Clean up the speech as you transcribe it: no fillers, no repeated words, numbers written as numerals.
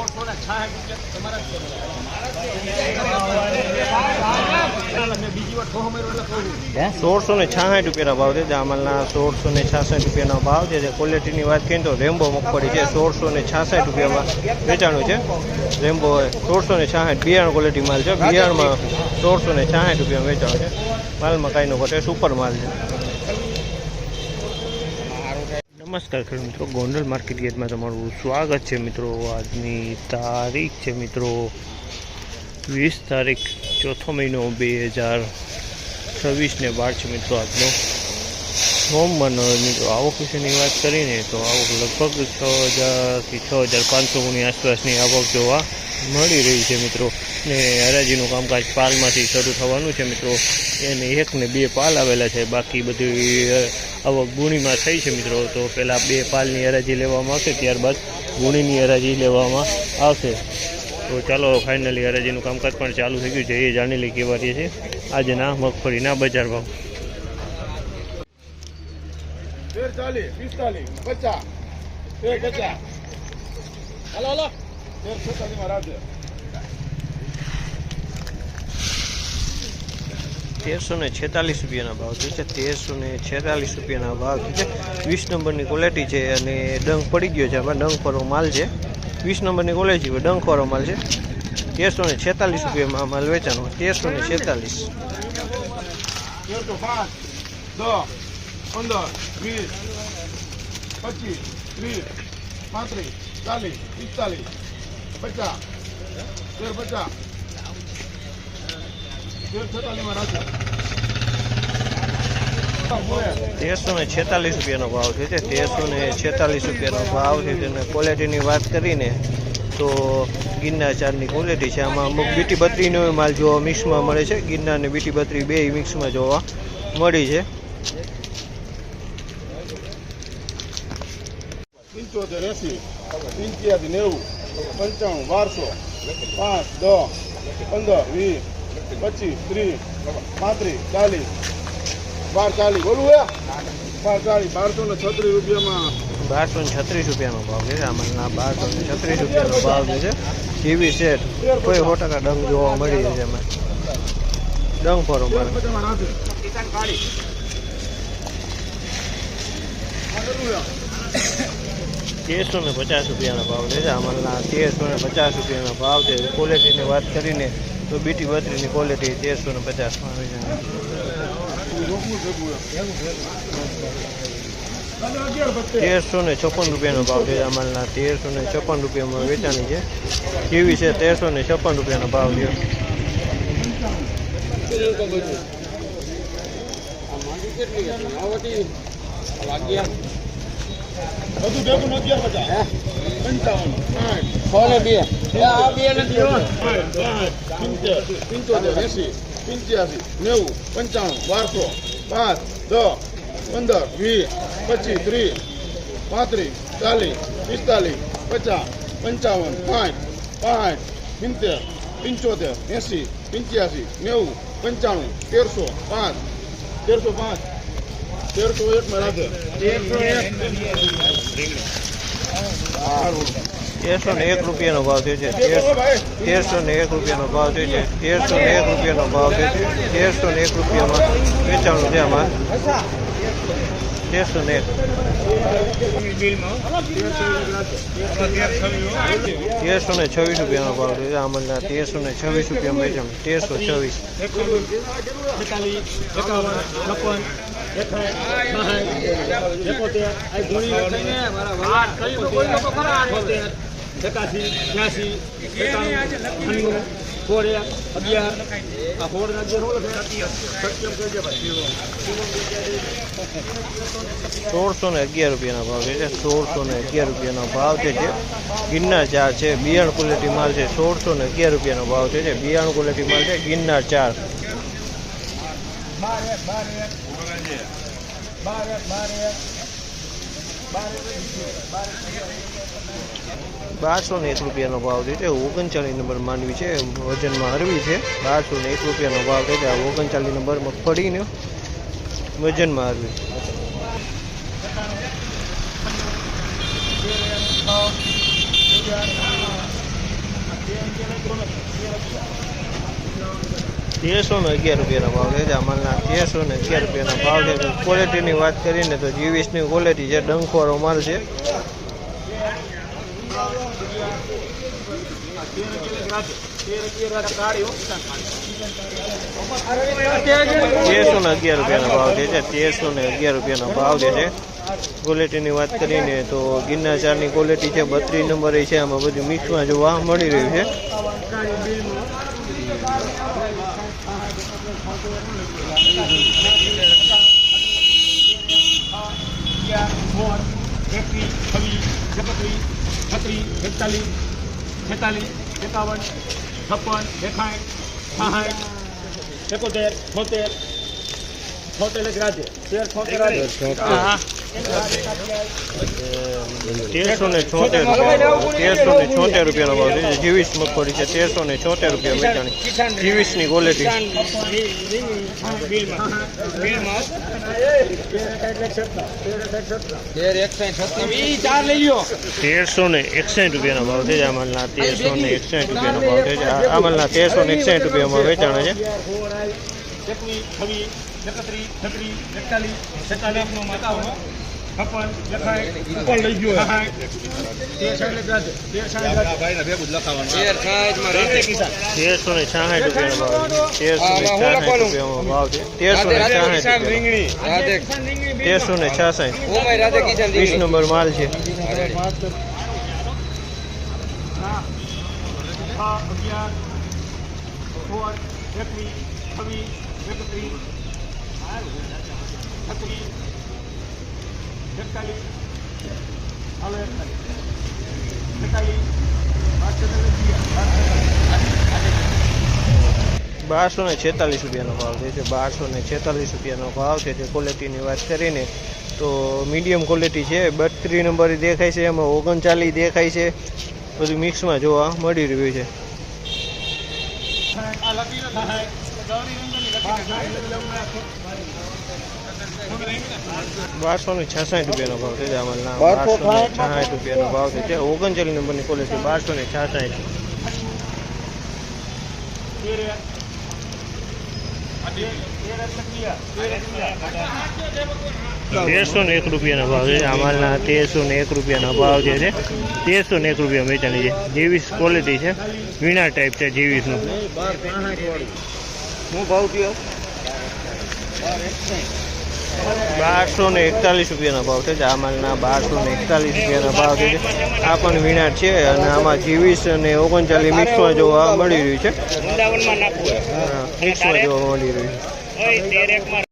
₹1666 ભાવ છે જામલના ₹1666 ભાવ છે ક્વોલિટીની વાત કરીએ તો રેમ્બો મગફળી છે ₹1666 વેચાણું છે રેમ્બો 1666 બિયારણ ક્વોલિટી માલ છે બિયારણમાં ₹1666 વેચાણું છે માલમાં કાંઈ નો ઘટે સુપર માલ છે। નમસ્કાર ખેડૂત મિત્રો ગોંડલ માર્કેટ યાર્ડમાં તમારું સ્વાગત છે મિત્રો। આજની તારીખ છે મિત્રો 20 તારીખ ચોથો મહિનો 2026 ને 12 છે મિત્રો આજનો સોમવારનો મિત્રો આવક વિશેની વાત કરીને તો આવક લગભગ 6000 થી 6500 આસપાસની આવક જોવા મળી રહી છે મિત્રો ને હરાજીનું કામકાજ પાલમાંથી શરૂ થવાનું છે મિત્રો એને 1 ને 2 પાલ આવેલા છે બાકી બધી આવક ગુણીમાં થઈ છે મિત્રો તો પહેલાં 2 પાલની હરાજી લેવામાં આવશે ત્યારબાદ ગુણીની હરાજી લેવામાં આવશે તો ચાલો ફાઇનલી હરાજીનું કામકાજ પણ ચાલુ થઈ ગયું છે એ જાણી લઈ કેવા રહે છે આજના મગફળીના બજાર ભાવ। 40 45 50 150 હાલો હાલો 46 માં રાખજો। ₹1346 ભાવ છે ₹1346 ભાવ છે 20 નંબરની ક્વોલિટી છે અને ડંખ પડી ગયો છે આમાં ડંખ વાળો માલ છે 20 નંબરની ક્વોલિટી છે ડંખ વાળો માલ છે ₹1346 માલ વેચાનો 1346 5 10 15 20 25 30 35 40 45 50 1346 માં રાખો। ₹1346 ભાવ છે ₹1346 ભાવ છે અને ક્વોલિટીની વાત કરીને તો ગિરનાર 4ની ક્વોલિટી છે આમાં અમુક બીટી બત્રીનો માલ જોવા મિક્સમાં મળે છે ગિરનાર ને બીટી બત્રી બે મિક્સમાં જોવા મળી છે। 75 80 85 90 95 12 5 10 15 20 25 30 40 બોલું હે 1236 રૂપિયામાં ₹1236 ભાવ છે આમાં ₹1236 ભાવ છે ટીવી સેટ કોઈ 100% ડંગ જોવા મળી છે એમાં ડંગ ફરો મળે। ₹1350 ભાવ છે આમાં ₹1350 ભાવ છે ક્વોલિટીની વાત કરીને તો બીટી બત્રીની ક્વોલિટી 1350 આવી જાય। ₹1356 ભાવ છે આમાં ₹1356 વેચાણી છે કેવી છે ₹1356 ભાવ છે। બધું ભેગું 1150 55 1301 માં રાખે। ₹1301 ભાવ છે ₹1301 ભાવ છે ₹1301 ભાવ છે ₹1301 વેચાણું છે આમાં 1301 ₹1326 ભાવ છે આમાં ₹1326 વેચાણું 1326 ₹1611 ભાવ છે ₹1611 ભાવ છે ગિરનાર 4 છે બિયારણ ક્વોલિટી માલ છે ₹1611 ભાવ છે બિયારણ ક્વોલિટી માલ છે ગિરનાર 4 ₹1201 ભાવ છે 39 નંબર માંડવી છે વજનમાં હરવી છે ₹1201 ભાવ છે 39 નંબર મગફળીનો વજનમાં હરવી। 1311 રૂપિયાનો ભાવ છે. આ માલના 1311 રૂપિયાનો ભાવ છે. તો ક્વોલિટીની વાત કરીને તો જીવીસની ક્વોલિટી છે, ડંખવાળો માલ છે. 1311 રૂપિયાનો ભાવ છે. 1311 રૂપિયાનો ભાવ છે. ક્વોલિટીની વાત કરીને તો ગિરનાર ચારની ક્વોલિટી છે, 32 નંબરે છે. આમાં બધું મિક્સમાં જોવા મળી રહ્યું છે. ₹1376 રૂપિયાનો ભાવ છે. જીવીસ મગફળી છે, 1376 રૂપિયા વેચાણી. જીવીસની ક્વોલિટી 1361 રૂપિયાનો ભાવ છે. આ માલના 1361 રૂપિયાનો ભાવ છે. આ માલના 1361 રૂપિયામાં વેચાણ છે. 20 નંબર માલ છે. ₹1246 રૂપિયાનો ભાવ છે. ₹1246 રૂપિયાનો ભાવ છે. ક્વોલિટીની વાત કરીને તો મીડિયમ ક્વોલિટી છે. 32 નંબર દેખાય છે, એમાં 39 દેખાય છે. બધું મિક્સમાં જોવા મળી રહ્યું છે. ₹1266 રૂપિયાનો ભાવ છે. આમાં ₹1266 રૂપિયાનો ભાવ છે. 39 નંબરની ક્વોલિટી 1266. 1301 રૂપિયાનો ભાવ છે. આ માલના 1301 રૂપિયાનો ભાવ છે. 1301 રૂપિયા વેચાણી છે. જીવીસ ક્વોલિટી છે, વીણા ટાઈપ છે જીવીસનું. શું ભાવ થયો? 1241 રૂપિયાનો ભાવ છે. આ માલના 1241 રૂપિયાનો ભાવ છે. આ પણ વીણા છે અને આમાં જીવીસ અને 39 મિક્સમાં જોવા મળી રહ્યું છે. મિક્સમાં જોવા મળી રહ્યું છે.